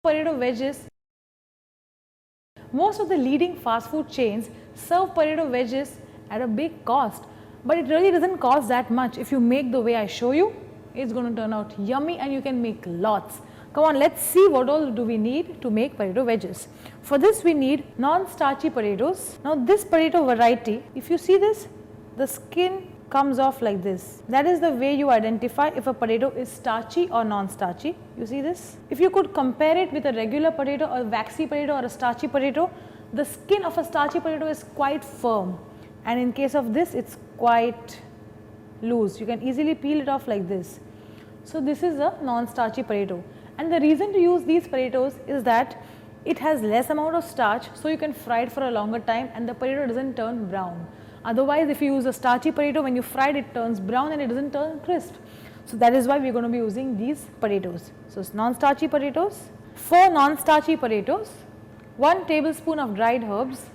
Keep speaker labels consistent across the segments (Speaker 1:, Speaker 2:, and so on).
Speaker 1: potato wedges. Most of the leading fast food chains serve potato wedges at a big cost, but it really doesn't cost that much. If you make the way I show you, it's going to turn out yummy and you can make lots. Come on, let's see what all do we need to make potato wedges. For this we need non-starchy potatoes. Now this potato variety, if you see this, the skin comes off like this. That is the way you identify if a potato is starchy or non-starchy. You see this? If you could compare it with a regular potato, a waxy potato or a starchy potato, the skin of a starchy potato is quite firm, and in case of this it's quite loose. You can easily peel it off like this. So this is a non-starchy potato, and the reason to use these potatoes is that it has less amount of starch, so you can fry it for a longer time and the potato doesn't turn brown. Otherwise, if you use a starchy potato, when you fry it, it turns brown and it doesn't turn crisp. So that is why we are going to be using these potatoes. So it's non-starchy potatoes. 4 non-starchy potatoes, 1 tablespoon of dried herbs,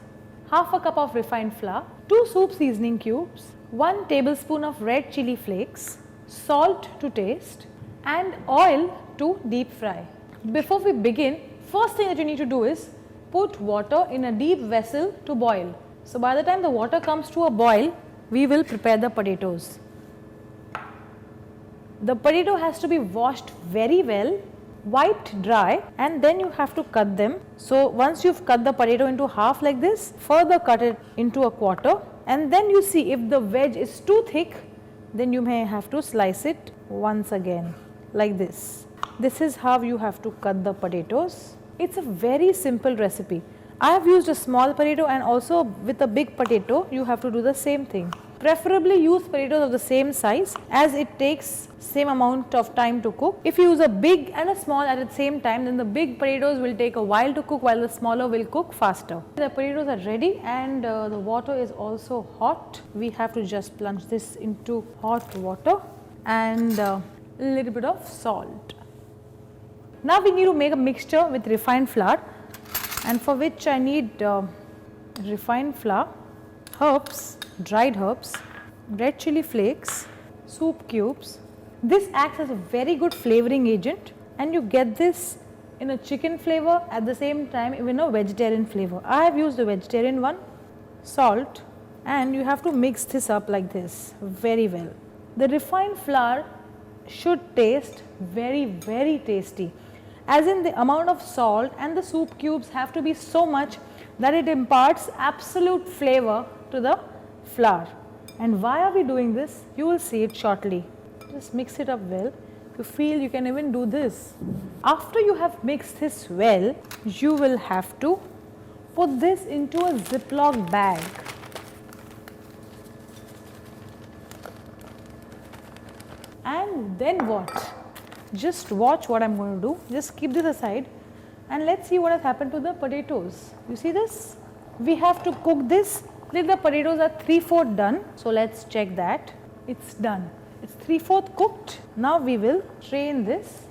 Speaker 1: half a cup of refined flour, 2 soup seasoning cubes, 1 tablespoon of red chili flakes, salt to taste, and oil to deep fry. Before we begin, first thing that you need to do is put water in a deep vessel to boil. So by the time the water comes to a boil, we will prepare the potatoes. The potato has to be washed very well, wiped dry, and then you have to cut them. So once you've cut the potato into half like this, further cut it into a quarter, and then you see if the wedge is too thick, then you may have to slice it once again like this. This is how you have to cut the potatoes. It's a very simple recipe. I have used a small potato, and also with a big potato you have to do the same thing. Preferably use potatoes of the same size, as it takes same amount of time to cook. If you use a big and a small at the same time, then the big potatoes will take a while to cook while the smaller will cook faster. The potatoes are ready, and the water is also hot. We have to just plunge this into hot water and a little bit of salt. Now we need to make a mixture with refined flour, and for which I need refined flour, herbs, dried herbs, red chili flakes, soup cubes. This acts as a very good flavoring agent, and you get this in a chicken flavor, at the same time even a vegetarian flavor. I have used the vegetarian one. Salt, and you have to mix this up like this very well. The refined flour should taste very tasty, as in the amount of salt and the soup cubes have to be so much that it imparts absolute flavor to the flour. And why are we doing this? You will see it shortly. Just mix it up well. If you feel, you can even do this. After you have mixed this well, you will have to put this into a Ziploc bag. And then what? Just watch what I am going to do. Just keep this aside and let's see what has happened to the potatoes. You see this? We have to cook this till the potatoes are 3/4 done. So let's check that. It's done. It's 3/4 cooked. Now we will strain this.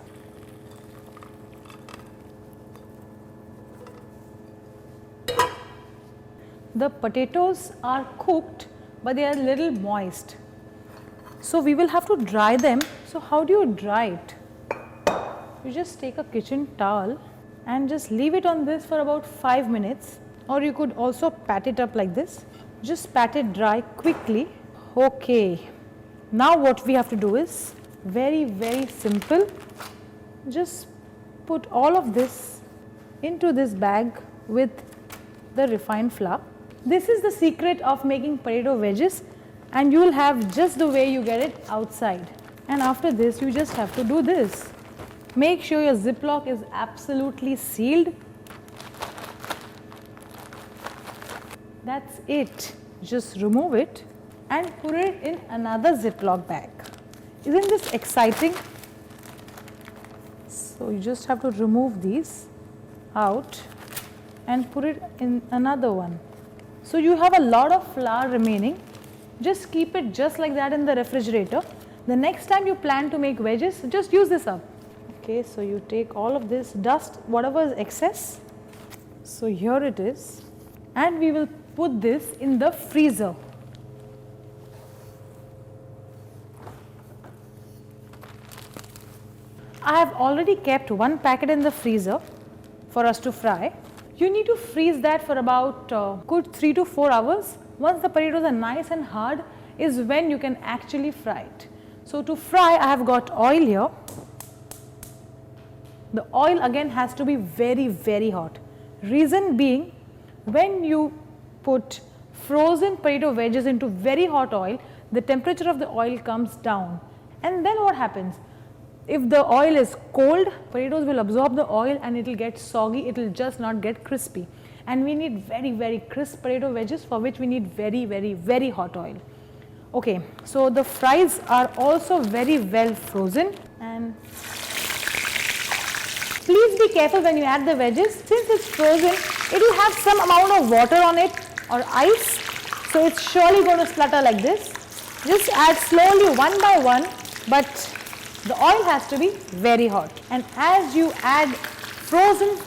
Speaker 1: The potatoes are cooked, but they are a little moist. So we will have to dry them. So how do you dry it? You just take a kitchen towel and just leave it on this for about 5 minutes, or you could also pat it up like this. Just pat it dry quickly. Okay, now what we have to do is very simple. Just put all of this into this bag with the refined flour. This is the secret of making potato wedges, and you will have just the way you get it outside. And after this you just have to do this. Make sure your Ziploc is absolutely sealed. That's it. Just remove it and put it in another Ziploc bag. Isn't this exciting? So you just have to remove these out and put it in another one. So you have a lot of flour remaining. Just keep it just like that in the refrigerator. The next time you plan to make wedges, just use this up. Okay, so you take all of this dust, whatever is excess. So here it is, and we will put this in the freezer. I have already kept one packet in the freezer, for us to fry. You need to freeze that for about good 3 to 4 hours. Once the potatoes are nice and hard is when you can actually fry it. So to fry, I have got oil here. The oil again has to be very, very hot. Reason being, when you put frozen potato wedges into very hot oil, the temperature of the oil comes down. And then what happens? If the oil is cold, potatoes will absorb the oil and it will get soggy, it will just not get crispy. And we need very, very crisp potato wedges, for which we need very, very, very hot oil. Okay, so the fries are also very well frozen, and please be careful when you add the wedges. Since it's frozen, it will have some amount of water on it or ice, so it's surely going to splutter like this. Just add slowly one by one, but the oil has to be very hot. And as you add frozen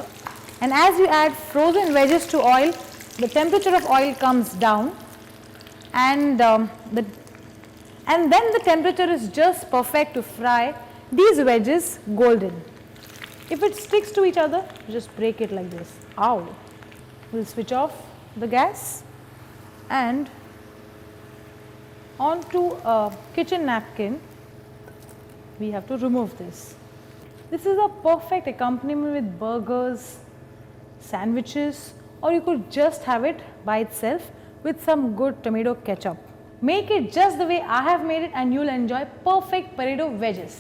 Speaker 1: wedges to oil, the temperature of oil comes down, and then the temperature is just perfect to fry these wedges golden. If it sticks to each other, just break it like this. Ow! We'll switch off the gas and onto a kitchen napkin, we have to remove this. This is a perfect accompaniment with burgers, sandwiches, or you could just have it by itself with some good tomato ketchup. Make it just the way I have made it and you'll enjoy perfect potato wedges.